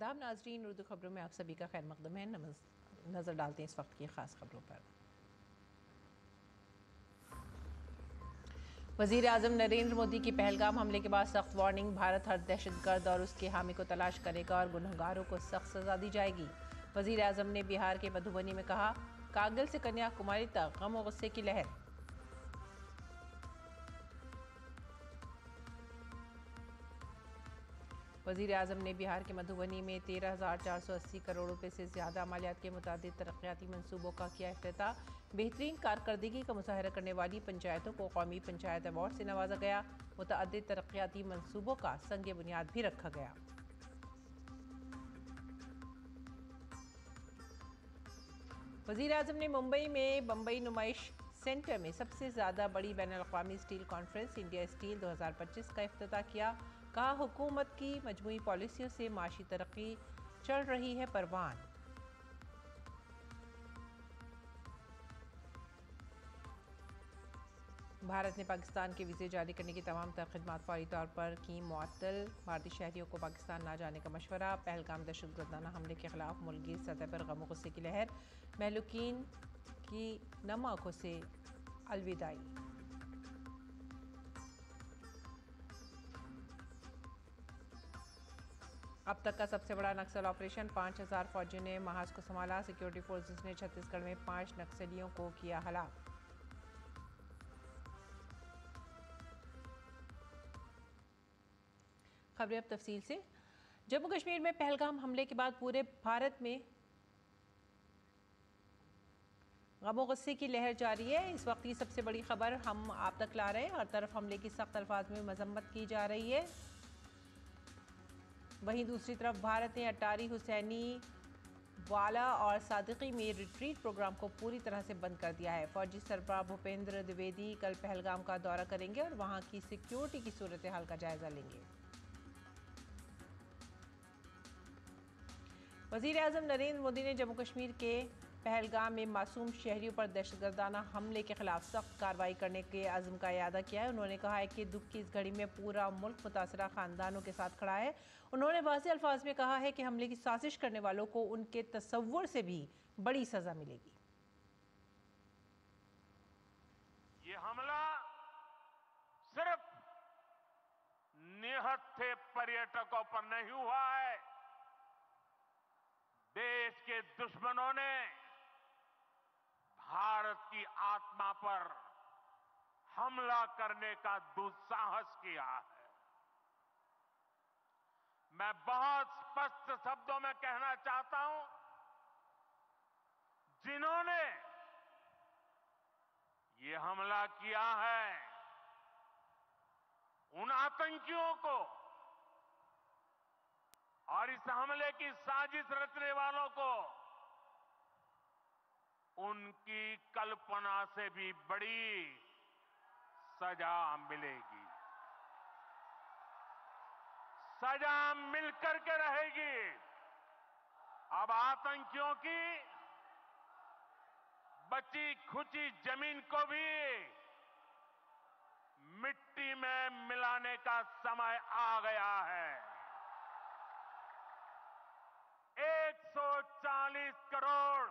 आदाब नाजरीन, उर्दू खबरों में आप सभी का खैर मकदम है। नज़र डालते हैं इस वक्त की ख़ास खबरों पर। वज़ीर आज़म नरेंद्र मोदी की पहलगाम हमले के बाद सख्त वार्निंग, भारत हर दहशतगर्द और उसके हामी को तलाश करेगा और गुनहगारों को सख्त सज़ा दी जाएगी। वज़ीर आज़म ने बिहार के मधुबनी में कहा, कारगिल से कन्याकुमारी तक गम और गुस्से की लहर। वज़ीर आज़म ने बिहार के मधुबनी में 13,480 करोड़ रुपए से ज़्यादा मालियात के मुतादिद तरक्याती मंसूबों का किया इफ्तिताह। बेहतरीन कारकर्दगी का मुजाहरा करने वाली पंचायतों को कौमी पंचायत अवार्ड से नवाजा गया। मुतअद्दिद तरक्याती मंसूबों का संग बुनियाद भी रखा गया। वज़ीर आज़म ने मुंबई में बम्बई नुमाइश सेंटर में सबसे ज़्यादा बड़ी बैनुल-अक़वामी स्टील कॉन्फ्रेंस इंडिया स्टील 2025 का इफ्तिताह किया। कहा, हुकूमत की मजमूई पॉलिसियों से माशी तरक्की चढ़ रही है परवान। भारत ने पाकिस्तान के वीज़े जारी करने की तमाम तर खिदमात फौरी तौर पर की मुअत्तल। भारतीय शहरियों को पाकिस्तान ना जाने का मशवरा। पहलगाम दहशतगर्दाना हमले के खिलाफ मुल्की सतह पर गम गुस्से की लहर। महलूकीन की नम आंखों से अलविदाई। अब तक का सबसे बड़ा नक्सल ऑपरेशन, 5,000 फौजियों ने महाज को संभाला। सिक्योरिटी फोर्सेस ने छत्तीसगढ़ में 5 नक्सलियों को किया हलाक। खबरें अब तफसील से। जम्मू कश्मीर में पहलगाम हमले के बाद पूरे भारत में गम गुस्से की लहर जारी है। इस वक्त की सबसे बड़ी खबर हम आप तक ला रहे हैं। हर तरफ हमले की सख्त अल्फाज में मजम्मत की जा रही है। वहीं दूसरी तरफ भारत ने अटारी, हुसैनी वाला और सादिकी में रिट्रीट प्रोग्राम को पूरी तरह से बंद कर दिया है। फौजी सरबराह भूपेंद्र द्विवेदी कल पहलगाम का दौरा करेंगे और वहां की सिक्योरिटी की सूरत हाल का जायजा लेंगे। वज़ीर आज़म नरेंद्र मोदी ने जम्मू कश्मीर के पहलगाम में मासूम शहरियों पर दहशतगर्दाना हमले के खिलाफ सख्त कार्रवाई करने के अज़्म का इयादा किया है। उन्होंने कहा है कि दुख की इस घड़ी में पूरा मुल्क मुतासरा ख़ानदानों के साथ खड़ा है। उन्होंने वाज़ेह अल्फाज में कहा है कि हमले की साजिश करने वालों को उनके तसव्वुर से भी बड़ी सज़ा मिलेगी। ये हमला सिर्फ निहत्थे पर्यटकों पर नहीं हुआ है, देश के दुश्मनों ने भारत की आत्मा पर हमला करने का दुस्साहस किया है। मैं बहुत स्पष्ट शब्दों में कहना चाहता हूं, जिन्होंने ये हमला किया है, उन आतंकियों को और इस हमले की साजिश रचने वालों को उनकी कल्पना से भी बड़ी सजा मिलेगी। सजा मिलकर के रहेगी। अब आतंकियों की बची खुची जमीन को भी मिट्टी में मिलाने का समय आ गया है। 140 करोड़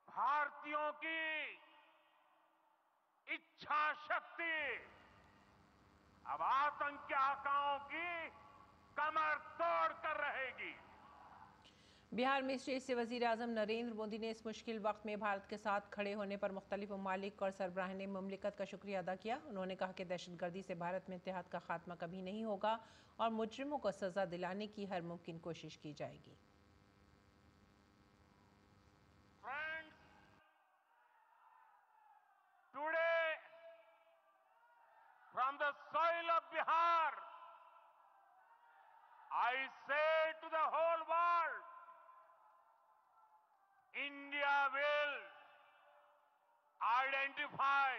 भारतीयों की इच्छा शक्ति अब आतंकी आकाओं की कमर तोड़ कर रहेगी। बिहार में स्टेज से वज़ीर आज़म नरेंद्र मोदी ने इस मुश्किल वक्त में भारत के साथ खड़े होने पर मुख्तलिफ ममालिक और सरबराह मुमलिकत का शुक्रिया अदा किया। उन्होंने कहा कि दहशतगर्दी से भारत में इत्तेहाद का खात्मा कभी नहीं होगा और मुजरिमों को सजा दिलाने की हर मुमकिन कोशिश की जाएगी। Friends, today from the soil of Bihar, I say to the whole world, India will identify,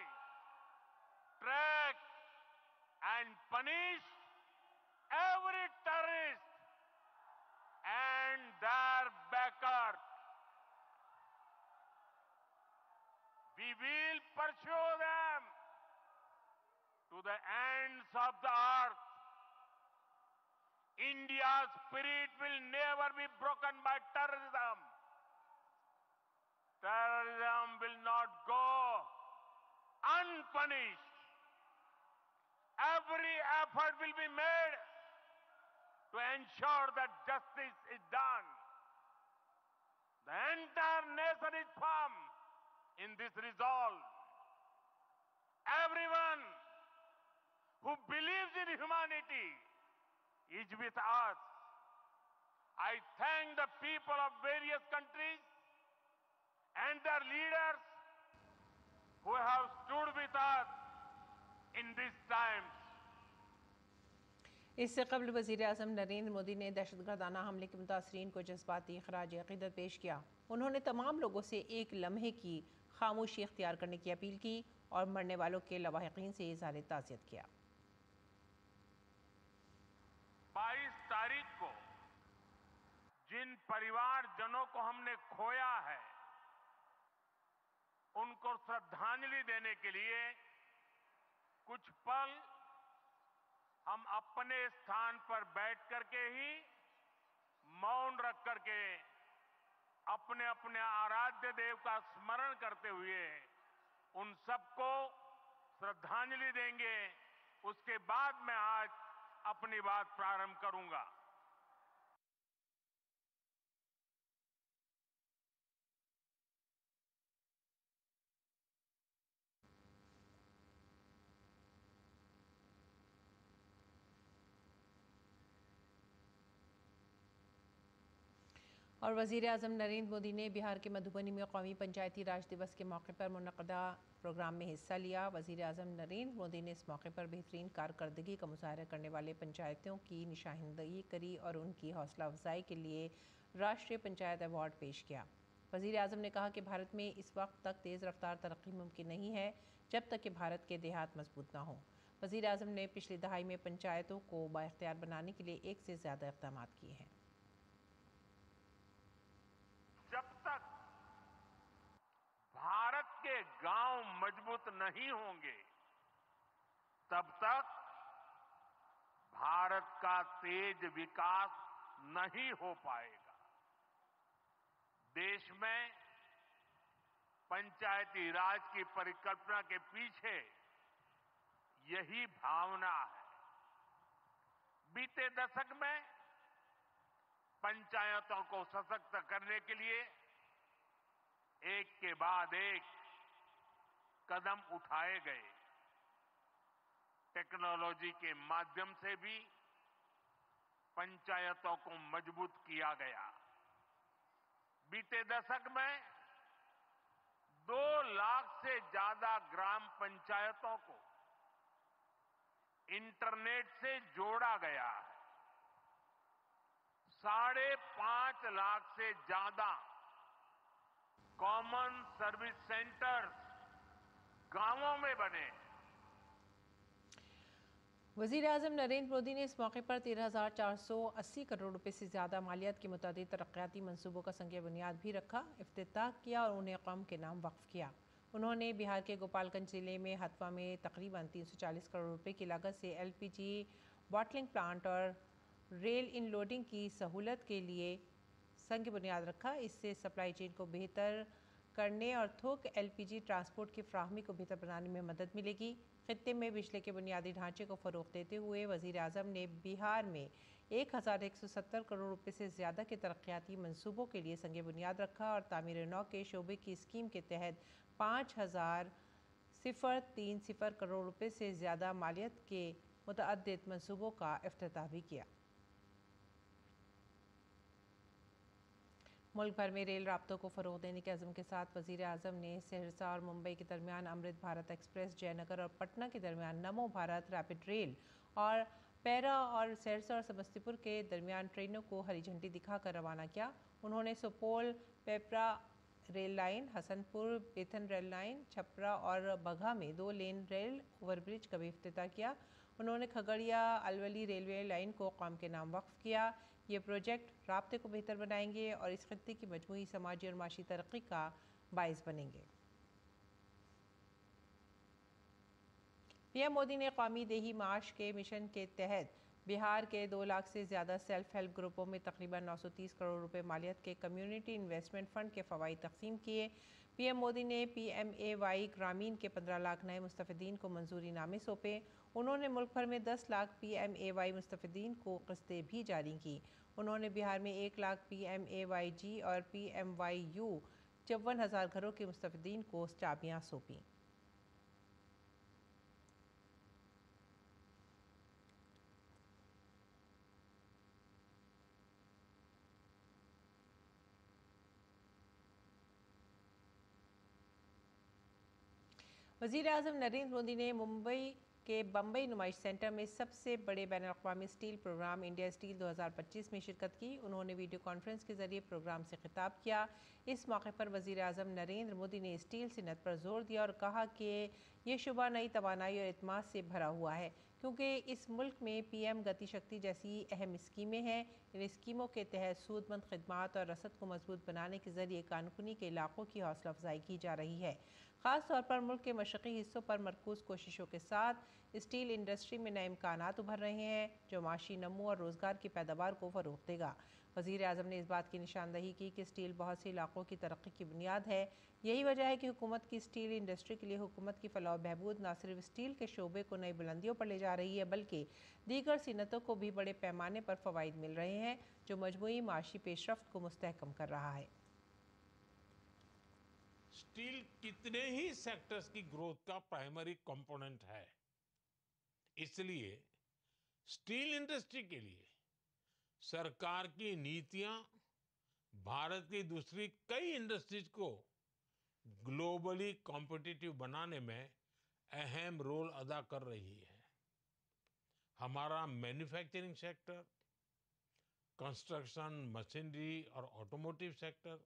track and punish every terrorist and their backers. We will pursue them to the ends of the earth. India spirit will never be broken by terrorism. Terrorism will not go unpunished. Every effort will be made to ensure that justice is done. The entire nation is firm in this resolve. Everyone who believes in humanity is with us. I thank the people of various countries and their leaders who have stood with us in these times. इससे कबल वज़ीर-ए-आज़म नरेंद्र मोदी ने दहशतगर्दाना हमले के मुतासरीन को जज्बाती खराज अक़ीदत पेश किया। उन्होंने तमाम लोगों से एक लम्हे की खामोशी इख्तियार करने की अपील की और मरने वालों के लवाहिकीन से इज़हार ताज़ियत किया। 22 तारीख को जिन परिवारजनों को हमने खोया है, उनको श्रद्धांजलि देने के लिए कुछ पल हम अपने स्थान पर बैठ करके ही मौन रख करके अपने अपने आराध्य देव का स्मरण करते हुए उन सबको श्रद्धांजलि देंगे। उसके बाद मैं आज अपनी बात प्रारंभ करूंगा। और वज़ीर-ए-आज़म नरेंद्र मोदी ने बिहार के मधुबनी में कौमी पंचायती राज दिवस के मौके पर मुनक़दा प्रोग्राम में हिस्सा लिया। वज़ीर-ए-आज़म नरेंद्र मोदी ने इस मौके पर बेहतरीन कारकर्दगी का मुज़ाहरा करने वाले पंचायतों की निशानदही करी और उनकी हौसला अफजाई के लिए राष्ट्रीय पंचायत अवार्ड पेश किया। वज़ीर-ए-आज़म ने कहा कि भारत में इस वक्त तक तेज़ रफ्तार तरक्की मुमकिन नहीं है जब तक कि भारत के देहात मजबूत ना हो। वज़ीर-ए-आज़म ने पिछली दहाई में पंचायतों को बाइख्तियार बनाने के लिए 1 से ज़्यादा इक़दाम किए हैं। जब तक भारत के गांव मजबूत नहीं होंगे, तब तक भारत का तेज विकास नहीं हो पाएगा। देश में पंचायती राज की परिकल्पना के पीछे यही भावना है। बीते दशक में पंचायतों को सशक्त करने के लिए एक के बाद एक कदम उठाए गए। टेक्नोलॉजी के माध्यम से भी पंचायतों को मजबूत किया गया। बीते दशक में 2 लाख से ज्यादा ग्राम पंचायतों को इंटरनेट से जोड़ा गया है। 5.5 लाख से ज्यादा कॉमन सर्विस सेंटर्स गांवों में बने। वज़ीर-ए-आज़म नरेंद्र मोदी ने इस मौके पर 13,480 करोड़ रुपए से ज़्यादा मालियत के मुतअद्दिद तरक्याती मंसूबों का संग बुनियाद भी रखा, इफ्तिताह किया और उन्हें कौम के नाम वक्फ किया। उन्होंने बिहार के गोपालगंज जिले में हथवा में तकरीबन 340 करोड़ रुपए की लागत से LPG बॉटलिंग प्लांट और रेल इन लोडिंग की सहूलत के लिए संग बुनियाद रखा। इससे सप्लाई चेन को बेहतर करने और थोक LPG ट्रांसपोर्ट की फ्राहमी को बेहतर बनाने में मदद मिलेगी। खित्ते में बिजली के बुनियादी ढांचे को फ़रोग़ देते हुए वज़ीर-ए-आज़म ने बिहार में 1170 करोड़ रुपए से ज़्यादा के तरक्याती मंसूबों के लिए संग बुनियाद रखा और तामीर नौ के शोबे की स्कीम के तहत 5,030 करोड़ रुपए से ज़्यादा मालियत के मुतअद्दिद मंसूबों का इफ्तिताह भी किया। मुल्क भर में रेल राब्तों को फ़रोग़ देने के अज़्म के साथ वज़ीर-ए-आज़म ने सहरसा और मुंबई के दरमियान अमृत भारत एक्सप्रेस, जयनगर और पटना के दरमियान नमो भारत रैपिड रेल और पैरा और सहरसा और समस्तीपुर के दरमियान ट्रेनों को हरी झंडी दिखाकर रवाना किया। उन्होंने सुपौल पेपरा रेल लाइन, हसनपुर बेथन रेल लाइन, छपरा और बगहा में 2 लेन रेल ओवरब्रिज का भी इफ्तिताह किया। उन्होंने खगड़िया अलवली रेलवे लाइन को कौम के नाम वक्फ किया। ये प्रोजेक्ट राब्ते को बेहतर बनाएंगे और इस खित्ते की मजमूई समाजी और माशी तरक्की का बाइस बनेंगे। पीएम मोदी ने कौमी देही माश के मिशन के तहत बिहार के 2 लाख से ज़्यादा सेल्फ हेल्प ग्रुपों में तकरीबन 930 करोड़ रुपए मालियत के कम्युनिटी इन्वेस्टमेंट फ़ंड के फ़वाइद तकसीम किए। पीएम मोदी ने PMAY ग्रामीण के 15 लाख नए मुस्तफ़ीदीन को मंजूरी नामे सौंपे। उन्होंने मुल्क भर में 10 लाख PMAY मुस्तफ़ीदीन को किस्तें भी जारी की। उन्होंने बिहार में 1 लाख PMAYG और PMYU 54,000 घरों के मुस्तफ़ीदीन को चाबियाँ सौंपी। वज़ीर-ए-आज़म नरेंद्र मोदी ने मुंबई के बम्बई नुमाइश सेंटर में सबसे बड़े बैनुल-अक़वामी स्टील प्रोग्राम इंडिया स्टील 2025 में शिरकत की। उन्होंने वीडियो कॉन्फ्रेंस के जरिए प्रोग्राम से खिताब किया। इस मौके पर वज़ीर-ए-आज़म नरेंद्र मोदी ने स्टील सनअत पर जोर दिया और कहा कि ये शुबा नई तवानाई और एतमाद से भरा हुआ है, क्योंकि इस मुल्क में PM गति शक्ति जैसी अहम स्कीमें हैं। इन स्कीमों के तहत सूदमंद खिदमात और रसद को मजबूत बनाने के जरिए कानकुनी के इलाकों की हौसला अफजाई की जा रही है। ख़ास तौर पर मुल्क के मशरक़ी हिस्सों पर मरकूज़ कोशिशों के साथ स्टील इंडस्ट्री में नए इम्कानात उभर रहे हैं, जो माशी नमू और रोज़गार की पैदावार को फ़रोग़ देगा। वज़ीर-ए-आज़म ने इस बात की निशानदही की कि स्टील बहुत से इलाकों की तरक्की की बुनियाद है। यही वजह है कि हुकूमत की स्टील इंडस्ट्री के लिए हुकूमत की फ़लाह बहबूद न सिर्फ स्टील के शोबे को नई बुलंदियों पर ले जा रही है, बल्कि दीगर सनअतों को भी बड़े पैमाने पर फ़वाइद मिल रहे हैं, जो मजमूई माशी पेशरफ्त को मुस्तहकम कर रहा है। स्टील कितने ही सेक्टर्स की ग्रोथ का प्राइमरी कंपोनेंट है। इसलिए स्टील इंडस्ट्री के लिए सरकार की नीतियां भारत की दूसरी कई इंडस्ट्रीज को ग्लोबली कॉम्पिटिटिव बनाने में अहम रोल अदा कर रही है। हमारा मैन्युफैक्चरिंग सेक्टर, कंस्ट्रक्शन, मशीनरी और ऑटोमोटिव सेक्टर,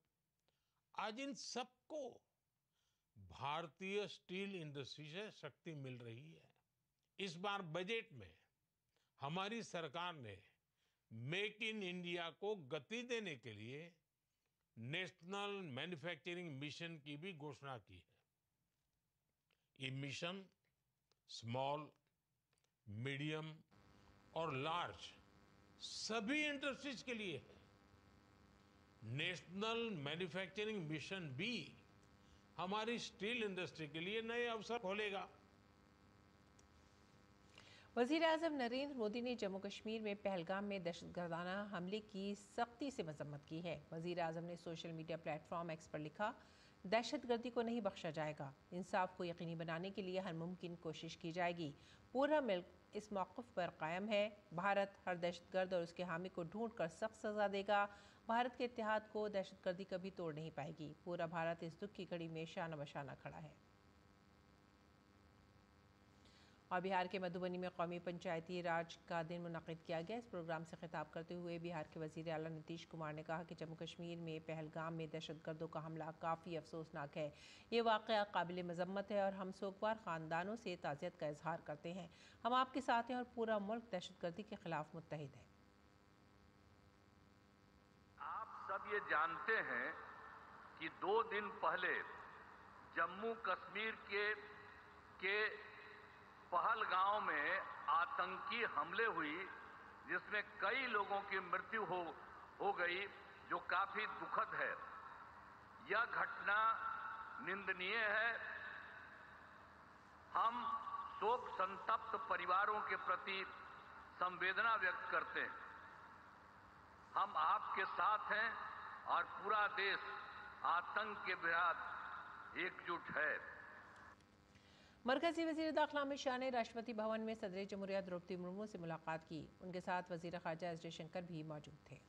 आज इन सबको भारतीय स्टील इंडस्ट्री से शक्ति मिल रही है। इस बार बजट में हमारी सरकार ने मेक इन इंडिया को गति देने के लिए नेशनल मैन्युफैक्चरिंग मिशन की भी घोषणा की है। ये मिशन स्मॉल, मीडियम और लार्ज सभी इंडस्ट्रीज के लिए है। नेशनल मैन्युफैक्चरिंग मिशन भी हमारी स्टील इंडस्ट्री के लिए नए अवसर खोलेगा। वज़ीर-ए-आज़म नरेंद्र मोदी ने जम्मू कश्मीर में पहलगाम में दहशतगर्दाना हमले की सख्ती से मजम्मत की है। वज़ीर-ए-आज़म ने सोशल मीडिया प्लेटफॉर्म एक्स पर लिखा, दहशतगर्दी को नहीं बख्शा जाएगा। इंसाफ को यकीनी बनाने के लिए हर मुमकिन कोशिश की जाएगी। पूरा मुल्क इस मौक़िफ़ पर कायम है। भारत हर दहशतगर्द और उसके हामी को ढूंढ कर सख्त सज़ा देगा। भारत के इत्तेहाद को दहशतगर्दी कभी तोड़ नहीं पाएगी। पूरा भारत इस दुख की घड़ी में शाना बशाना खड़ा है। और बिहार के मधुबनी में कौमी पंचायती राज का दिन मुनक़िद किया गया। इस प्रोग्राम से खिताब करते हुए बिहार के वज़ीर आला नीतीश कुमार ने कहा कि जम्मू कश्मीर में पहलगाम में दहशतगर्दों का हमला काफ़ी अफसोसनाक है। ये वाक़या काबिल मज़म्मत है और हम सोगवार ख़ानदानों से ताज़ियत का इजहार करते हैं। हम आपके साथ हैं और पूरा मुल्क दहशतगर्दी के खिलाफ मुत्तहिद है। आप सब ये जानते हैं कि 2 दिन पहले जम्मू कश्मीर के पहलगांव में आतंकी हमले हुई, जिसमें कई लोगों की मृत्यु हो गई, जो काफी दुखद है। यह घटना निंदनीय है। हम शोक संतप्त परिवारों के प्रति संवेदना व्यक्त करते हैं। हम आपके साथ हैं और पूरा देश आतंक के विरुद्ध एकजुट है। मरकजी वज़ीर दाखिला अमित शाह ने राष्ट्रपति भवन में सदर जमहूरिया द्रौपदी मुर्मू से मुलाकात की। उनके साथ वज़ीर ख़ारजा एस जयशंकर भी मौजूद थे।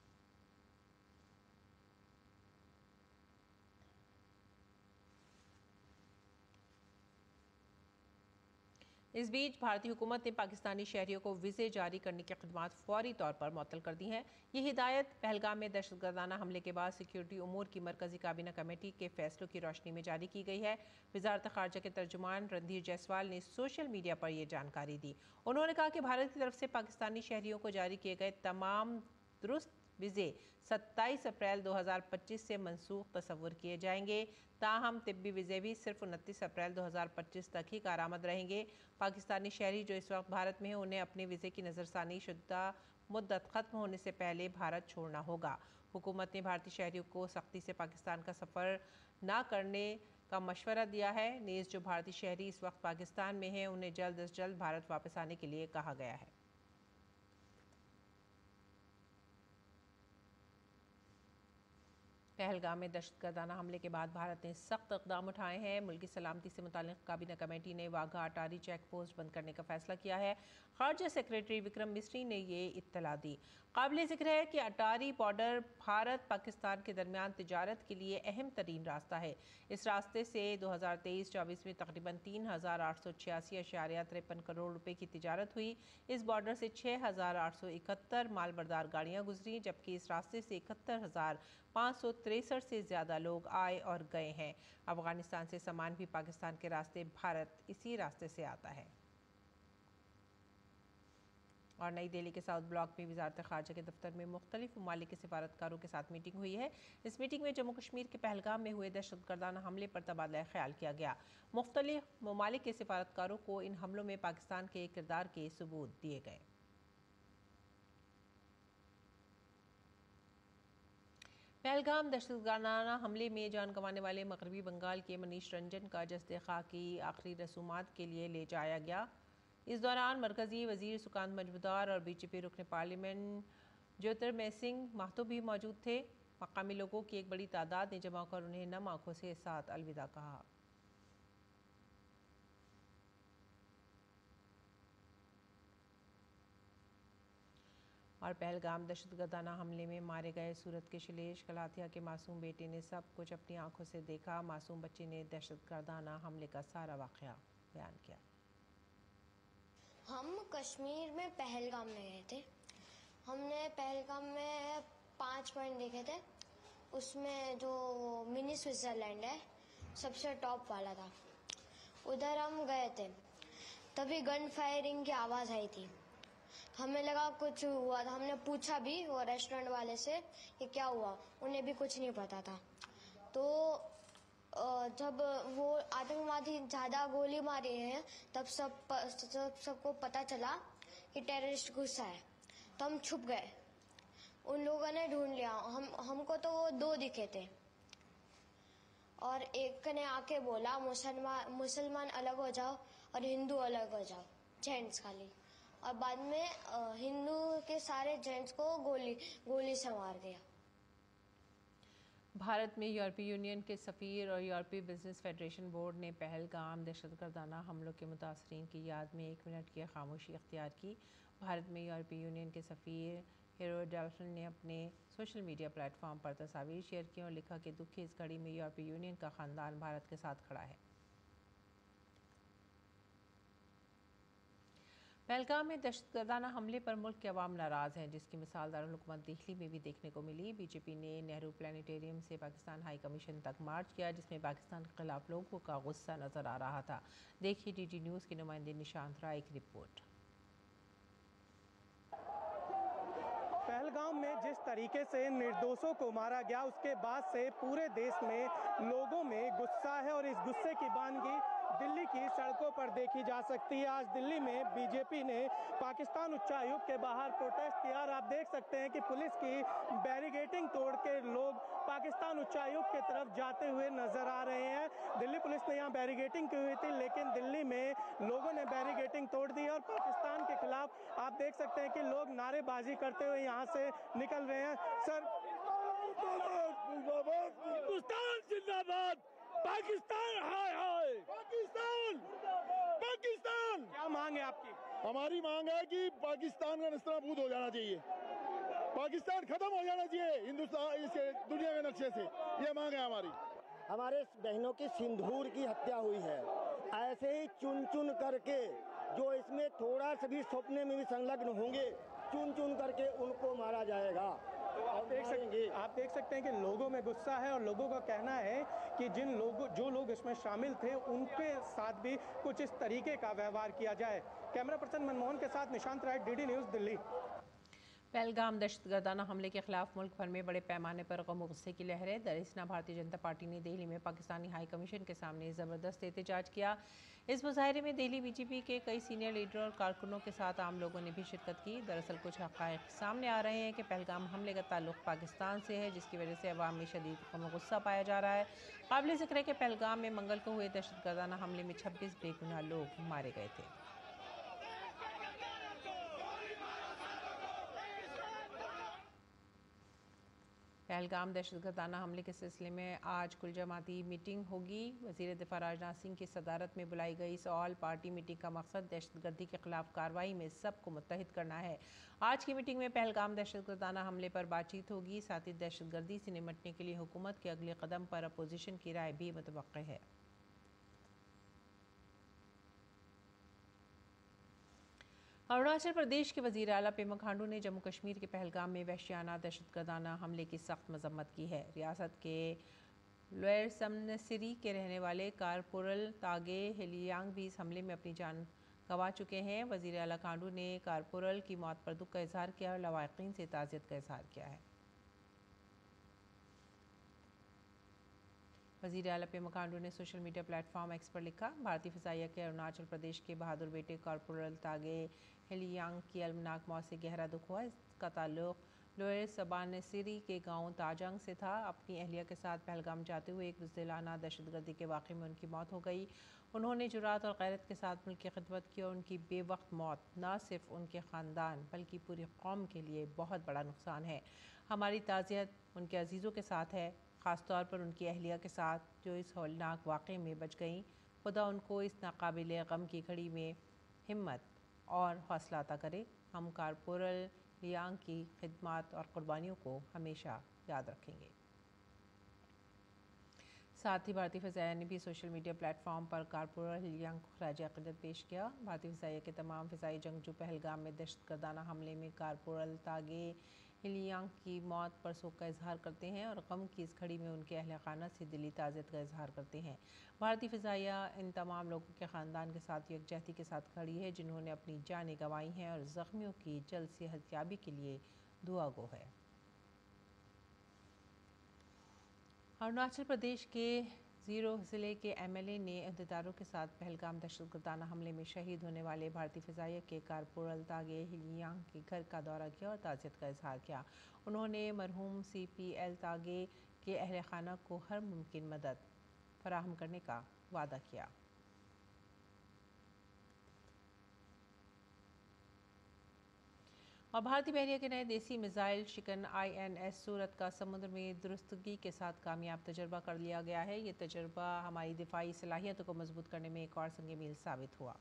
इस बीच भारतीय हुकूमत ने पाकिस्तानी शहरियों को वीज़े जारी करने की खिदमात फौरी तौर पर मुअत्तल कर दी हैं। ये हिदायत पहलगाम में दहशतगर्दाना हमले के बाद सिक्योरिटी उमूर की मरकजी काबीना कमेटी के फैसलों की रोशनी में जारी की गई है। वज़ारत ख़ारजा के तर्जुमान रणधीर जायसवाल ने सोशल मीडिया पर यह जानकारी दी। उन्होंने कहा कि भारत की तरफ से पाकिस्तानी शहरियों को जारी किए गए तमाम दुरुस्त वीज़े 27 अप्रैल 2025 से मनसूख तस्वुर किए जाएंगे। ताहम तिब्बी वीज़े भी सिर्फ 29 अप्रैल 2025 तक ही कारामद रहेंगे। पाकिस्तानी शहरी जो इस वक्त भारत में हैं, उन्हें अपने वीज़े की नज़रसानी शुदा मुद्दत ख़त्म होने से पहले भारत छोड़ना होगा। हुकूमत ने भारतीय शहरियों को सख्ती से पाकिस्तान का सफ़र ना करने का मशवरा दिया है। नीज़ जो भारतीय शहरी इस वक्त पाकिस्तान में हैं, उन्हें जल्द अज जल्द भारत वापस आने के लिए कहा गया है। पहलगाम में दहशतगर्दाना हमले के बाद भारत ने सख्त इक़दाम उठाए हैं। मुल्क की सलामती से मुताल्लिक़ काबीना कमेटी ने वाघा अटारी चेक पोस्ट बंद करने का फैसला किया है। खारजा सेक्रेटरी विक्रम मिस्री ने ये इत्तला दी। काबिल ज़िक्र है कि अटारी बॉर्डर भारत पाकिस्तान के दरमियान तिजारत के लिए अहम तरीन रास्ता है। इस रास्ते से 2023-24 में तकरीबन 3,886.53 करोड़ रुपए की तिजारत हुई। इस बॉर्डर से 6,871 मालबरदार गाड़ियाँ गुजरी, जबकि इस रास्ते से 71,563 से ज़्यादा लोग आए और गए हैं। अफगानिस्तान से सामान भी पाकिस्तान के रास्ते भारत इसी रास्ते से आता है। और नई दिल्ली के साउथ ब्लॉक में वज़ारत ख़ारजा के दफ्तर में मुख्तलिफ ममालिक के सिफारतकारों के साथ मीटिंग हुई है। इस मीटिंग में जम्मू कश्मीर के पहलगाम में हुए दहशतगर्दाना हमले पर तबादला ख्याल किया गया। मुख्तलिफ ममालिक के सिफारतकारों को इन हमलों में पाकिस्तान के किरदार के सबूत दिए गए। पहलगाम दहशतगर्दाना हमले में जान गंवाने वाले मगरबी बंगाल के मनीष रंजन का जस्द खाकी आखिरी रसूमात के लिए ले जाया गया। इस दौरान मरकज़ी वज़ीर सुकांत मजूमदार और बीजेपी रुकन पार्लियामेंट ज्योतिर्मय सिंह महतो भी मौजूद थे। मकामी लोगों की एक बड़ी तादाद ने जमा होकर उन्हें नम आंखों से साथ अलविदा कहा। और पहलगाम दहशतगर्दाना हमले में मारे गए सूरत के शैलेश कलाथिया के मासूम बेटे ने सब कुछ अपनी आंखों से देखा। मासूम बच्चे ने दहशतगर्दाना हमले का सारा वाक़या बयान किया। हम कश्मीर में पहलगाम में गए थे। हमने पहलगाम में 5 पॉइंट देखे थे। उसमें जो मिनी स्विट्ज़रलैंड है सबसे टॉप वाला था, उधर हम गए थे। तभी गन फायरिंग की आवाज़ आई थी। हमें लगा कुछ हुआ था। हमने पूछा भी वो रेस्टोरेंट वाले से कि क्या हुआ, उन्हें भी कुछ नहीं पता था। तो जब वो आतंकवादी ज़्यादा गोली मारी है तब सबको पता चला कि टेररिस्ट घुसा है, तो हम छुप गए। उन लोगों ने ढूंढ लिया। हमको तो वो 2 दिखे थे और एक ने आके बोला मुसलमान अलग हो जाओ और हिंदू अलग हो जाओ, जेंट्स खाली। और बाद में हिंदू के सारे जेंट्स को गोली से मार दिया। भारत में यूरोपीय यूनियन के सफ़ीर और यूरोपीय बिजनेस फेडरेशन बोर्ड ने पहलगाम दहशतगर्दाना हमलों के मुतासरीन की याद में 1 मिनट की खामोशी अख्तियार की। भारत में यूरोपीय यूनियन के सफ़ीर हीरो डेल्फिन ने अपने सोशल मीडिया प्लेटफॉर्म पर तस्वीर शेयर की और लिखा कि दुख की इस घड़ी में यूरोपीय यूनियन का ख़ानदान भारत के साथ खड़ा है। पहलगाम में दहशतगर्दाना हमले पर मुल्क के अवाम नाराज़ हैं, जिसकी मिसाल दारुल हुकूमत दिल्ली में भी देखने को मिली। बीजेपी ने नेहरू प्लानिटेरियम से पाकिस्तान हाई कमीशन तक मार्च किया, जिसमें पाकिस्तान के खिलाफ लोगों का गुस्सा नजर आ रहा था। देखिए डीडी न्यूज़ के नुमाइंदे निशांत राय की रिपोर्ट। पहलगाम में जिस तरीके से निर्दोषों को मारा गया, उसके बाद से पूरे देश में लोगों में गुस्सा है और इस गुस्से की बानगी दिल्ली की सड़कों पर देखी जा सकती है। आज दिल्ली में बीजेपी ने पाकिस्तान उच्चायुक्त के बाहर प्रोटेस्ट किया और आप देख सकते हैं कि पुलिस की बैरिकेडिंग तोड़ के लोग पाकिस्तान उच्चायुक्त की तरफ जाते हुए नजर आ रहे हैं। दिल्ली पुलिस ने यहाँ बैरिकेडिंग की हुई थी, लेकिन दिल्ली में लोगों ने बैरिकेडिंग तोड़ दी और पाकिस्तान के खिलाफ आप देख सकते हैं कि लोग नारेबाजी करते हुए यहाँ से निकल रहे हैं। सर, हिंदुस्तान जिंदाबाद, पाकिस्तान हाय हाय, पाकिस्तान पाकिस्तान। क्या मांग है आपकी? हमारी मांग है कि पाकिस्तान का नेस्तनाबूद हो जाना चाहिए, पाकिस्तान खत्म हो जाना चाहिए हिंदुस्तान इसे दुनिया के नक्शे से, ये मांग है हमारी। हमारे बहनों की सिंदूर की हत्या हुई है, ऐसे ही चुन चुन करके जो इसमें थोड़ा सा भी सपने में भी संलग्न होंगे, चुन चुन करके उनको मारा जाएगा। तो आप देख सकते हैं कि लोगों में गुस्सा है और लोगों का कहना है कि जो लोग इसमें शामिल थे उनके साथ भी कुछ इस तरीके का व्यवहार किया जाए। कैमरा पर्सन मनमोहन के साथ निशांत राय, डीडी न्यूज़, दिल्ली। पहलगाम दहशतगर्दाना हमले के खिलाफ मुल्क भर में बड़े पैमाने पर गम और गुस्से की लहर है। दरअसल भारतीय जनता पार्टी ने दिल्ली में पाकिस्तानी हाई कमीशन के सामने ज़बरदस्त एहतजाज किया। इस मुजाहरे में दिल्ली बीजेपी के कई सीनियर लीडर और कारकुनों के साथ आम लोगों ने भी शिरकत की। दरअसल कुछ हक़ाइक़ सामने आ रहे हैं कि पहलगाम हमले का ताल्लुक पाकिस्तान से है, जिसकी वजह से अवाम में शदीद गम और गुस्सा पाया जा रहा है। काबिल ज़िक्र है कि पहलगाम में मंगल को हुए दहशतगर्दाना हमले में 26 बेगुनाह लोग मारे गए थे। पहलगाम दहशतगर्दाना हमले के सिलसिले में आज कुल जमाती मीटिंग होगी। वज़ीर दिफा राजनाथ सिंह की सदारत में बुलाई गई इस ऑल पार्टी मीटिंग का मकसद दहशतगर्दी के खिलाफ कार्रवाई में सबको मुत्तहिद करना है। आज की मीटिंग में पहलगाम दहशतगर्दाना हमले पर बातचीत होगी। साथ ही दहशतगर्दी से निपटने के लिए हुकूमत के अगले कदम पर अपोजिशन की राय भी मुतवक्किल है। अरुणाचल प्रदेश के वज़ीर आला पेमा खांडू ने जम्मू कश्मीर के पहलगाम में वहशियाना दहशतगर्दाना हमले की सख्त मजम्मत की है। रियासत के लोअर समनसिरी के रहने वाले कारपोरल तागे हेलियांग भी इस हमले में अपनी जान गंवा चुके हैं। वज़ीर आला खांडू ने कारपोरल की मौत पर दुख का इजहार किया और लवाकिन से ताज़ियत का इजहार किया है। वज़ीर आला पेमा खांडू ने सोशल मीडिया प्लेटफॉर्म एक्स पर लिखा, भारतीय फ़िज़ाइया के अरुणाचल प्रदेश के बहादुर बेटे कॉर्पोरल तागे हेलियांग की अलमनाक मौत से गहरा दुख हुआ। इसका ताल्लुक लोअर सबानसिरी के गांव ताजंग से था। अपनी अहलिया के साथ पहलगाम जाते हुए एक बुज़दिलाना दहशतगर्दी के वाक़े में उनकी मौत हो गई। उन्होंने जुरात और गैरत के साथ मुल्क की खिदमत की और उनकी बेवक्त मौत न सिर्फ उनके ख़ानदान बल्कि पूरी कौम के लिए बहुत बड़ा नुकसान है। हमारी ताज़ियत उनके अजीज़ों के साथ है, ख़ास तौर पर उनकी अहलिया के साथ जो इस हौलनाक वाक़े में बच गईं। खुदा उनको इस नाकाबिल गम की घड़ी में हिम्मत और हौसला अता करे। हम कारपोरल लियांग की खिदमत और कुर्बानियों को हमेशा याद रखेंगे। साथ ही भारतीय फ़िज़ाइया ने भी सोशल मीडिया प्लेटफॉर्म पर कारपोरल लियांग को खराज अक़ीदत पेश किया। भारतीय फ़िज़ाइया के तमाम फ़िज़ाई जंगजू पहलगाम में दहशतगर्दाना हमले में कारपोरल तागे हिलियांग की मौत पर शोक का इजहार करते हैं और गम की इस घड़ी में उनके अहल खाना से दिली ताज़ियत का इजहार करते हैं। भारतीय फ़िज़ाइया इन तमाम लोगों के ख़ानदान के साथ यकजहती के साथ खड़ी है जिन्होंने अपनी जानें गंवाई हैं और ज़ख्मियों की जल्द सेहतयाबी के लिए दुआ गो है। अरुणाचल प्रदेश के ज़ीरो ज़िले के एमएलए ने अहदेदारों के साथ पहलगाम दहशतगर्दाना हमले में शहीद होने वाले भारतीय फ़िज़ाइया के कारपोरल तागे हिलियांग के घर का दौरा किया और ताज़ियत का इजहार किया। उन्होंने मरहूम CPL तागे के अहल खाना को हर मुमकिन मदद फराहम करने का वादा किया। और भारतीय बहरिया के नए देसी मिसाइल शिकन INS सूरत का समुद्र में दुरुस्तगी के साथ कामयाब तजर्बा कर लिया गया है। ये तजर्बा हमारी दिफाई सलाहियतों को मजबूत करने में एक और संग मील साबित हुआ।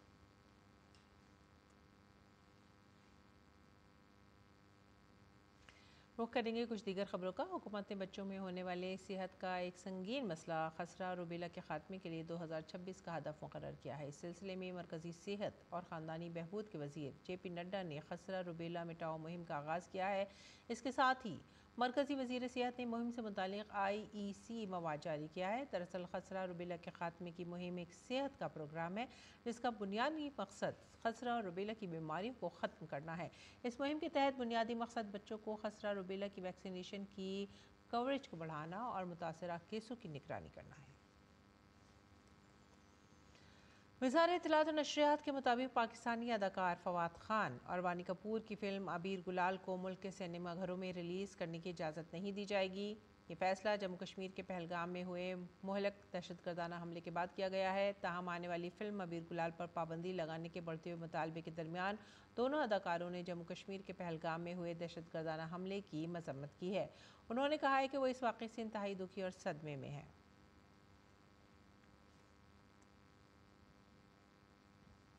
रुख करेंगे कुछ दीगर खबरों का। हुकूमत ने बच्चों में होने वाले सेहत का एक संगीन मसला खसरा रुबेला के खात्मे के लिए 2026 का हदफ मुकर्रर किया है। इस सिलसिले में मरकज़ी सेहत और ख़ानदानी बहबूद के वज़ीर JP नड्डा ने खसरा रुबेला मिटाओ मुहिम का आगाज़ किया है। इसके साथ ही मरकज़ी वज़ीर सेहत ने मुहिम से मुतालिक IEC मवाद जारी किया है। दरअसल खसरा रुबेला के खात्मे की मुहिम एक सेहत का प्रोग्राम है जिसका बुनियादी मकसद खसरा और रुबेला की बीमारियों को ख़त्म करना है। इस मुहिम के तहत बुनियादी मकसद बच्चों को खसरा रुबेला की वैक्सीनेशन की कवरेज को बढ़ाना और मुतासरा केसों की निगरानी करना है। वज़ारत इत्तलात और नशरियात के मुताबिक पाकिस्तानी अदाकार फवाद खान और वानी कपूर की फ़िल्म अबीर गुलाल को मुल्क के सिनेमाघरों में रिलीज़ करने की इजाज़त नहीं दी जाएगी। ये फ़ैसला जम्मू कश्मीर के पहलगाम में हुए मुहलक दहशतगर्दाना हमले के बाद किया गया है। ताहम आने वाली फ़िल्म अबीर गुलाल पर पाबंदी लगाने के बढ़ते हुए मुतालबे के दरमियान दोनों अदाकारों ने जम्मू कश्मीर के पहलगाम में हुए दहशतगर्दाना हमले की मज़म्मत की है। उन्होंने कहा है कि वो इस वाक़े से इंतहाई दुखी और सदमे में है।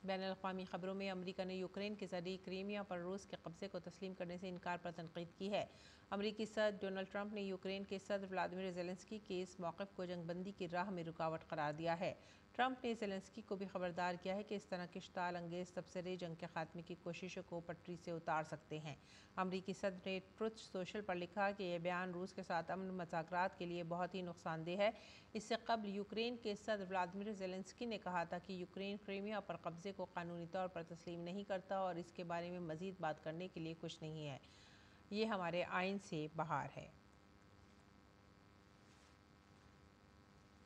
बैनुल-अक़वामी ख़बरों में अमरीका ने यूक्रेन के ज़रिए क्रीमिया पर रूस के कब्ज़े को तस्लीम करने से इनकार पर तनक़ीद की है। अमरीकी सदर डोनाल्ड ट्रंप ने यूक्रेन के सदर व्लादिमीर ज़ेलेंस्की के इस मौक़िफ़ को जंगबंदी की राह में रुकावट करार दिया है। ट्रंप ने ज़ेलेंस्की को भी खबरदार किया है कि इस तरह के इश्ताल अंगेज़ तबसरे जंग के खात्मे की कोशिशों को पटरी से उतार सकते हैं। अमरीकी सदर ने ट्रुथ सोशल पर लिखा कि यह बयान रूस के साथ अमन मुज़ाकरात के लिए बहुत ही नुकसानदेह है। इससे कबल यूक्रेन के सदर व्लादिमीर ज़ेलेंस्की ने कहा था कि यूक्रेन क्रीमिया पर कब्ज़े को कानूनी तौर पर तस्लीम नहीं करता और इसके बारे में मज़ीद बात करने के लिए कुछ नहीं है। ये हमारे आइन से बाहर है।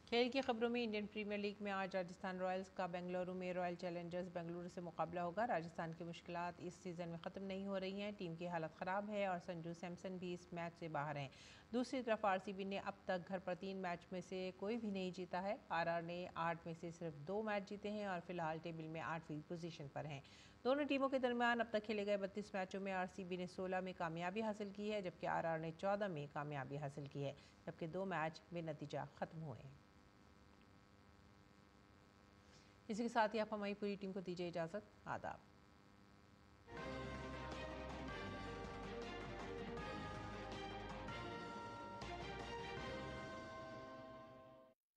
खेल की खबरों में इंडियन प्रीमियर लीग में आज राजस्थान रॉयल्स का बेंगलुरु में रॉयल चैलेंजर्स बेंगलुरु से मुकाबला होगा। राजस्थान की मुश्किलात इस सीज़न में ख़त्म नहीं हो रही हैं। टीम की हालत ख़राब है और संजू सैमसन भी इस मैच से बाहर हैं। दूसरी तरफ आरसीबी ने अब तक घर पर 3 मैच में से कोई भी नहीं जीता है। आरआर ने 8 में से सिर्फ 2 मैच जीते हैं और फिलहाल टेबल में 8वीं पोजीशन पर हैं। दोनों टीमों के दरमियान अब तक खेले गए 32 मैचों में आरसीबी ने 16 में कामयाबी हासिल की है, जबकि आरआर ने 14 में कामयाबी हासिल की है, जबकि 2 मैच बेनतीजा ख़त्म हुए हैं। इसी के साथ ही आप हमारी पूरी टीम को दीजिए इजाज़त। आदाब।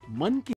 मन की